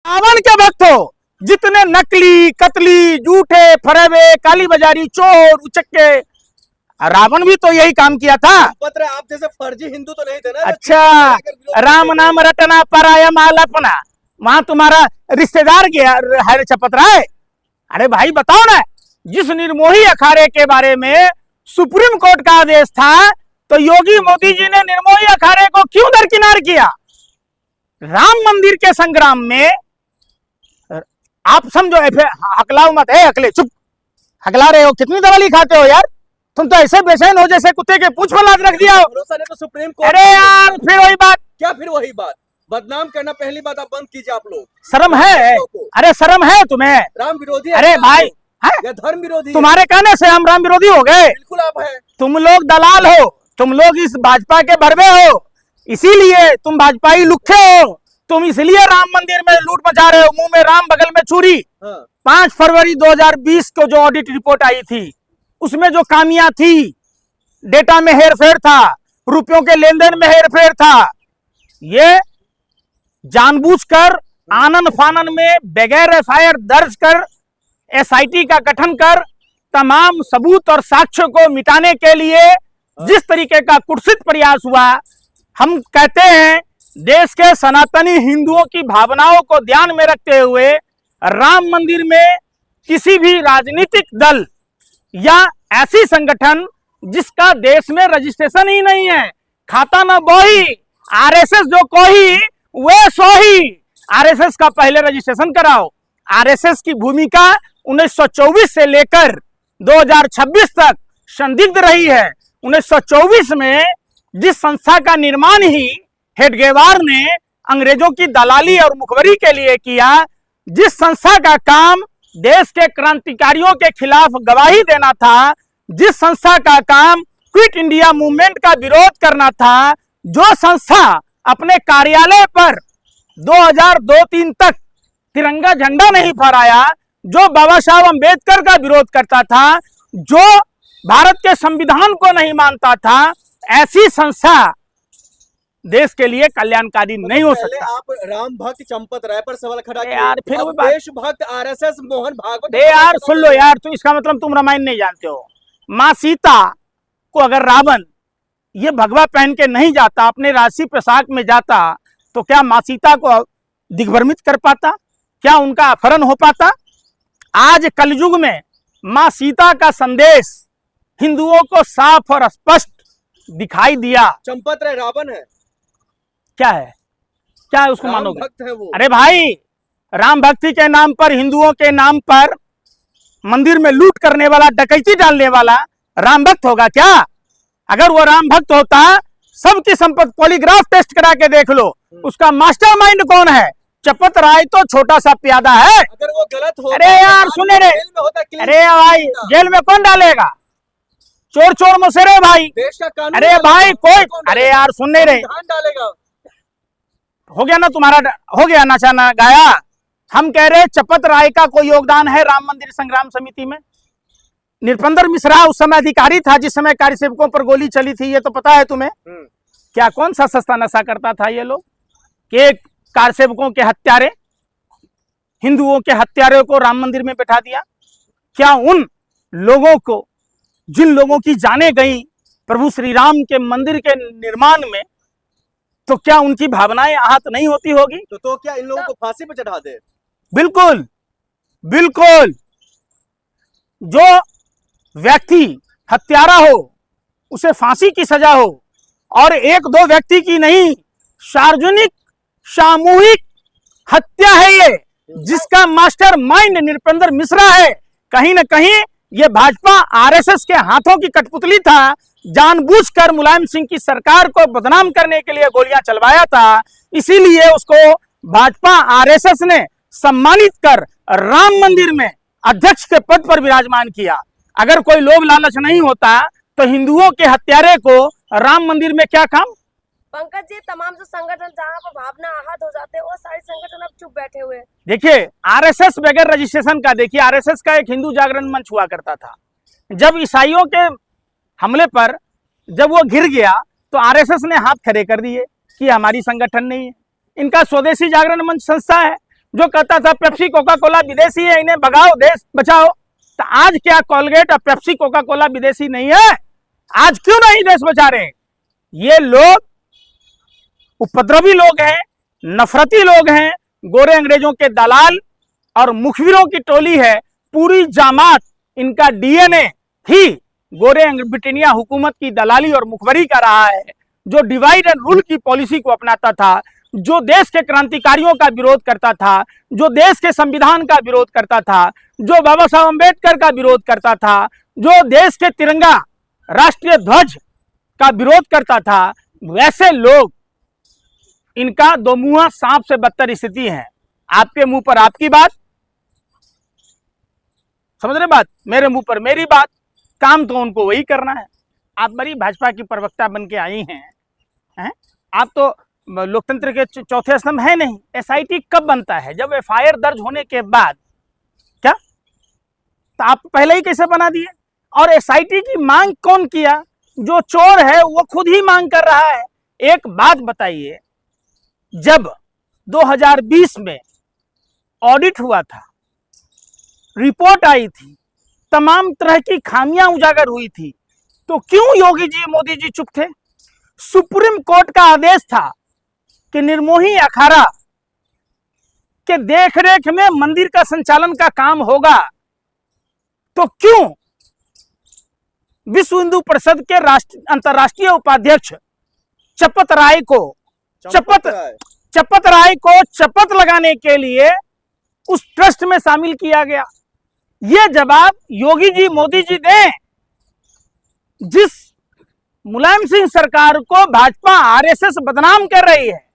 रावण के भक्त हो, जितने नकली, कतली, झूठे, फरेबे, काली बाजारी, चोर, उचक्के, रावण भी तो यही काम किया था। पत्र आप जैसे फर्जी हिंदू तो नहीं थे ना। अच्छा, राम नाम रटना पराया मालापना, वहां तुम्हारा रिश्तेदार गया है चपतरा है। अरे भाई बताओ ना, जिस निर्मोही अखाड़े के बारे में सुप्रीम कोर्ट का आदेश था, तो योगी मोदी जी ने निर्मोही अखाड़े को क्यों दरकिनार किया? राम मंदिर के संग्राम में आप समझो, हकलाओ मत है, हकले चुप, हकला रहे हो, कितनी दवाली खाते हो यार, तुम तो ऐसे बेचैन हो जैसे कुत्ते के पूंछ पर लात रख दिया हो। भरोसा नहीं तो सुप्रीम कोर्ट। अरे यार फिर वही बात, क्या फिर वही बात, बदनाम करना पहली बात आप बंद कीजिए। आप लोग शर्म है? अरे शर्म है तुम्हें? राम विरोधी। अरे भाई या धर्म विरोधी? तुम्हारे कहने से हम राम विरोधी हो गए? बिल्कुल आप है। तुम लोग दलाल हो, तुम लोग इस भाजपा के भरवे हो, इसीलिए तुम भाजपाई लुखे हो। तुम इसलिए राम मंदिर में लूट मचा रहे हो, मुंह में राम बगल में छुरी। 5 फरवरी 2020 को जो ऑडिट रिपोर्ट आई थी, उसमें जो खामियां थी, डेटा में हेरफेर था, रुपयों के लेन देन में हेरफेर था, ये जानबूझकर आनन फानन में बगैर एफआईआर दर्ज कर एसआईटी का गठन कर तमाम सबूत और साक्ष्यों को मिटाने के लिए जिस तरीके का कुत्सित प्रयास हुआ, हम कहते हैं देश के सनातनी हिंदुओं की भावनाओं को ध्यान में रखते हुए राम मंदिर में किसी भी राजनीतिक दल या ऐसी संगठन जिसका देश में रजिस्ट्रेशन ही नहीं है, खाता न बोही, आरएसएस जो कोही वे सोही, आरएसएस का पहले रजिस्ट्रेशन कराओ। आरएसएस की भूमिका 1924 से लेकर 2026 तक संदिग्ध रही है। 1924 में जिस संस्था का निर्माण ही हेडगेवार ने अंग्रेजों की दलाली और मुखबरी के लिए किया, जिस संस्था का काम देश के क्रांतिकारियों के खिलाफ गवाही देना था, जिस संस्था का काम क्विट इंडिया मूवमेंट का विरोध करना था, जो संस्था अपने कार्यालय पर 2002-3 तक तिरंगा झंडा नहीं फहराया, जो बाबा साहब अंबेडकर का विरोध करता था, जो भारत के संविधान को नहीं मानता था, ऐसी संस्था देश के लिए कल्याणकारी नहीं हो सकता। आप राम भक्त चंपत राय पर सवाल खड़ा किया यार, फिर अब देशभक्त आरएसएस मोहन भागवत। यार सुन लो यार, तो इसका मतलब तुम रामायण नहीं जानते हो। माँ सीता को अगर रावण ये भगवा पहन के नहीं जाता, अपने राशि पोशाक में जाता, तो क्या माँ सीता को दिग्भ्रमित कर पाता? क्या उनका अपहरण हो पाता? आज कलयुग में माँ सीता का संदेश हिंदुओं को साफ और स्पष्ट दिखाई दिया। चंपत राय रावण है? क्या है? क्या है उसको मानोगे? भक्त है वो। अरे भाई, राम भक्ति के नाम पर, हिंदुओं के नाम पर मंदिर में लूट करने वाला, डकैती डालने वाला राम भक्त होगा क्या? अगर वो राम भक्त होता, सबकी संपत्ति पॉलीग्राफ टेस्ट करा के देख लो, उसका मास्टरमाइंड कौन है? चपत राय तो छोटा सा प्यादा है। अगर वो गलत हो, अरे यार सुने रे, अरे भाई जेल में कौन डालेगा? चोर चोर मुसेरे भाई, देश का कानून। अरे भाई कोई, अरे यार सुनने रे, डालेगा। हो गया ना तुम्हारा, हो गया नाचाना गाया। हम कह रहे चपत राय का कोई योगदान है राम मंदिर संग्राम समिति में? नृपेंद्र मिश्रा उस समय अधिकारी था जिस समय कार्यसेवकों पर गोली चली थी, ये तो पता है तुम्हें। क्या कौन सा सस्ता नशा करता था ये लोग कि कार्यसेवकों के हत्यारे, हिंदुओं के हत्यारे को राम मंदिर में बैठा दिया? क्या उन लोगों को, जिन लोगों की जाने गई प्रभु श्री राम के मंदिर के निर्माण में, तो क्या उनकी भावनाएं आहत नहीं होती होगी? तो क्या इन लोगों को फांसी पर चढ़ा दे? बिल्कुल बिल्कुल। जो व्यक्ति हत्यारा हो उसे फांसी की सजा हो, और 1-2 व्यक्ति की नहीं, सार्वजनिक सामूहिक हत्या है ये, जिसका मास्टर माइंड नृपेंद्र मिश्रा है। कहीं ना कहीं ये भाजपा आरएसएस के हाथों की कठपुतली था, जानबूझकर मुलायम सिंह की सरकार को बदनाम करने के लिए गोलियां चलवाया था। इसीलिए उसको भाजपा आरएसएस ने सम्मानित कर राम मंदिर में अध्यक्ष के पद पर विराजमान किया। अगर कोई लोभ लालच नहीं होता तो हिंदुओं के हत्यारे को राम मंदिर में क्या काम? पंकज जी, तमाम जो संगठन जहाँ पर भावना आहत हो जाते हैं, वो सारे संगठन अब चुप बैठे हुए। देखिए आरएसएस बगैर रजिस्ट्रेशन का, देखिए आरएसएस का एक हिंदू जागरण मंच हुआ करता था। जब ईसाइयों के हमले पर जब वो घिर गया तो आरएसएस ने हाथ खड़े कर दिए कि हमारी संगठन नहीं है, इनका स्वदेशी जागरण मंच संस्था है। जो कहता था पेप्सी कोका कोला विदेशी है, इन्हें भगाओ देश बचाओ। तो आज क्या कोलगेट और पेप्सी कोका कोला विदेशी नहीं है? आज क्यों नहीं देश बचा रहे? ये लोग उपद्रवी लोग हैं, नफरती लोग हैं, गोरे अंग्रेजों के दलाल और मुखबिरों की टोली है। पूरी जामात, इनका डीएनए ही गोरे ब्रिटेनिया हुकूमत की दलाली और मुखबरी कर रहा है, जो डिवाइड एंड रूल की पॉलिसी को अपनाता था, जो देश के क्रांतिकारियों का विरोध करता था, जो देश के संविधान का विरोध करता था, जो बाबा साहब अम्बेडकर का विरोध करता था, जो देश के तिरंगा राष्ट्रीय ध्वज का विरोध करता था। वैसे लोग, इनका दो मुंहा सांप से बदतर स्थिति है। आपके मुंह पर आपकी बात, समझ रहे बात, मेरे मुंह पर मेरी बात, काम तो उनको वही करना है। आप बड़ी भाजपा की प्रवक्ता बन के आई हैं? आप तो लोकतंत्र के चौथे स्तंभ है नहीं। एसआईटी कब बनता है? जब एफआईआर दर्ज होने के बाद। क्या तो आप पहले ही कैसे बना दिए? और एसआईटी की मांग कौन किया? जो चोर है वो खुद ही मांग कर रहा है। एक बात बताइए, जब 2020 में ऑडिट हुआ था, रिपोर्ट आई थी, तमाम तरह की खामियां उजागर हुई थी, तो क्यों योगी जी मोदी जी चुप थे? सुप्रीम कोर्ट का आदेश था कि निर्मोही अखाड़ा के देखरेख में मंदिर का संचालन का काम होगा, तो क्यों विश्व हिंदू परिषद के अंतर्राष्ट्रीय उपाध्यक्ष चपत राय को चपत लगाने के लिए उस ट्रस्ट में शामिल किया गया? ये जवाब योगी जी मोदी जी दें। जिस मुलायम सिंह सरकार को भाजपा आरएसएस बदनाम कर रही है,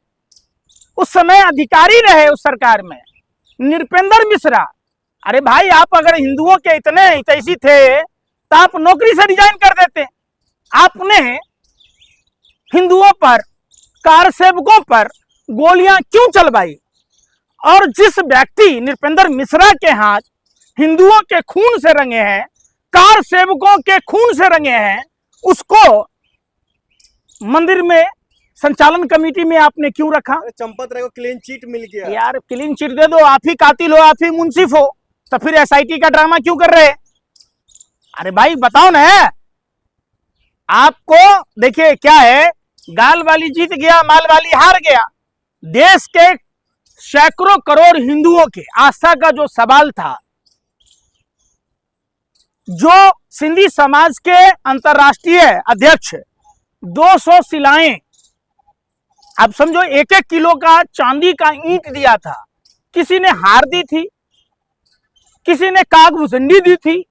उस समय अधिकारी रहे उस सरकार में नृपेंद्र मिश्रा। अरे भाई, आप अगर हिंदुओं के इतने हितैषी थे तो आप नौकरी से रिजाइन कर देते। आपने हिंदुओं पर, कार सेवकों पर गोलियां क्यों चलवाई? और जिस व्यक्ति नृपेंद्र मिश्रा के हाथ हिंदुओं के खून से रंगे हैं, कार सेवकों के खून से रंगे हैं, उसको मंदिर में संचालन कमेटी में आपने क्यों रखा? चंपत राय को क्लीन चिट मिल गया। यार क्लीन चिट दे दो, आप ही कातिल हो, आप ही मुंसिफ हो, तो फिर एसआईटी का ड्रामा क्यों कर रहे? अरे भाई बताओ ना। आपको देखिए क्या है, गाल वाली जीत गया, माल वाली हार गया। देश के सैकड़ों करोड़ हिंदुओं के आस्था का जो सवाल था, जो सिंधी समाज के अंतर्राष्ट्रीय अध्यक्ष 200 शिलाएं, अब समझो 1-1 किलो का चांदी का ईंट दिया था, किसी ने हार दी थी, किसी ने कागभूषणी दी थी,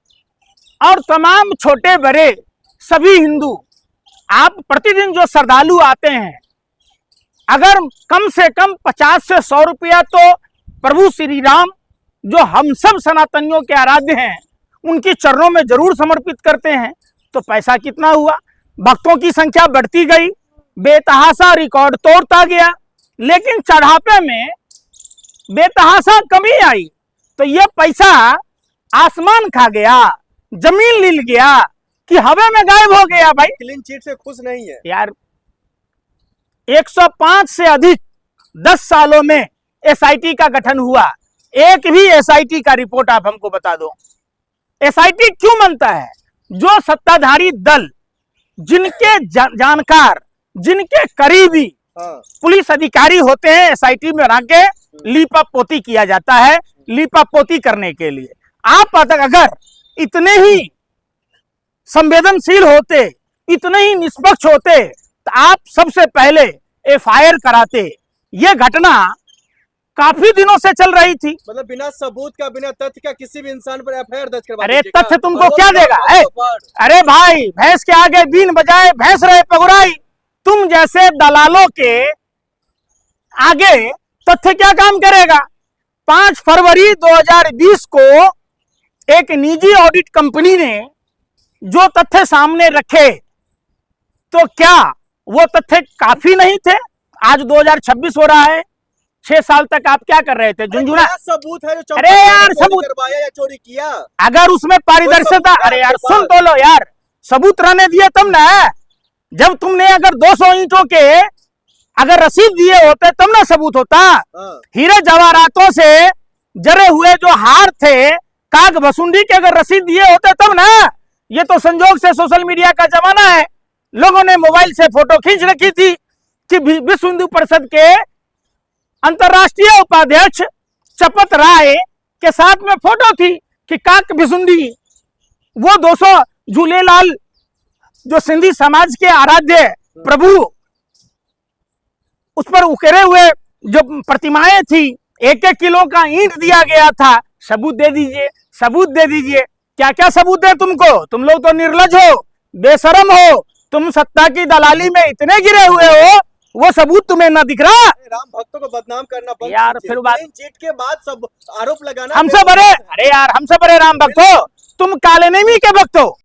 और तमाम छोटे बड़े सभी हिंदू, आप प्रतिदिन जो श्रद्धालु आते हैं, अगर कम से कम 50 से 100 रुपया तो प्रभु श्री राम, जो हम सब सनातनियों के आराध्य हैं, उनके चरणों में जरूर समर्पित करते हैं, तो पैसा कितना हुआ? भक्तों की संख्या बढ़ती गई, बेतहासा रिकॉर्ड तोड़ता गया, लेकिन चढ़ापे में बेतहासा कमी आई, तो यह पैसा आसमान खा गया, जमीन लील गया कि हवा में गायब हो गया। भाई क्लीन चिट से खुश नहीं है यार। 105 से अधिक 10 सालों में एसआईटी का गठन हुआ, एक भी एसआईटी का रिपोर्ट आप हमको बता दो। एसआईटी क्यों बनता है? जो सत्ताधारी दल, जिनके जानकार, जिनके करीबी पुलिस अधिकारी होते हैं, एसआईटी में आके लीपा पोती किया जाता है, लीपा पोती करने के लिए। आप अगर इतने ही संवेदनशील होते, इतने ही निष्पक्ष होते, तो आप सबसे पहले एफआईआर कराते। ये घटना काफी दिनों से चल रही थी। मतलब बिना सबूत का, बिना तथ्य का किसी भी इंसान पर एफआईआर दर्ज करवा। अरे तथ्य तुमको क्या देगा? अरे भाई, भैंस के आगे बीन बजाए भैंस रहे पगुराई। तुम जैसे दलालों के आगे तथ्य क्या काम करेगा? 5 फरवरी 2020 को एक निजी ऑडिट कंपनी ने जो तथ्य सामने रखे, तो क्या वो तथ्य काफी नहीं थे? आज 2026 हो रहा है, 6 साल तक आप क्या कर रहे थे? झुंझुना सबूत है जो अरे यार सबूत करवाया या चोरी किया, अगर उसमें पारदर्शिता, अरे यार सुन तो लो यार, सबूत रहने दिए तब ना। जब तुमने अगर 200 ईंटों के अगर रसीद दिए होते तब ना सबूत होता। हाँ, हीरे जवाहरातों से जरे हुए जो हार थे काग भसुंडी के अगर रसीद दिए होते तब ना। ये तो संजोग से सोशल मीडिया का जमाना है, लोगों ने मोबाइल से फोटो खींच रखी थी कि विश्व हिंदू परिषद के अंतर्राष्ट्रीय उपाध्यक्ष चपत राय के साथ में फोटो थी कि काक भिसुंडी वो 200 झूलेलाल जो सिंधी समाज के आराध्य प्रभु उस पर उकेरे हुए जो प्रतिमाएं थी, 1-1 किलो का ईंट दिया गया था। सबूत दे दीजिए, सबूत दे दीजिए। क्या क्या सबूत है तुमको? तुम लोग तो निर्लज हो, बेशरम हो, तुम सत्ता की दलाली में इतने गिरे हुए हो, वो सबूत तुम्हें ना दिख रहा? राम भक्तों को बदनाम करना बंद यार, कीजिए। फिर बात- क्लीन चिट के बाद सब आरोप लगाना हमसे बड़े, अरे यार हमसे बड़े राम भक्त हो तुम, काले नेमी के भक्त हो।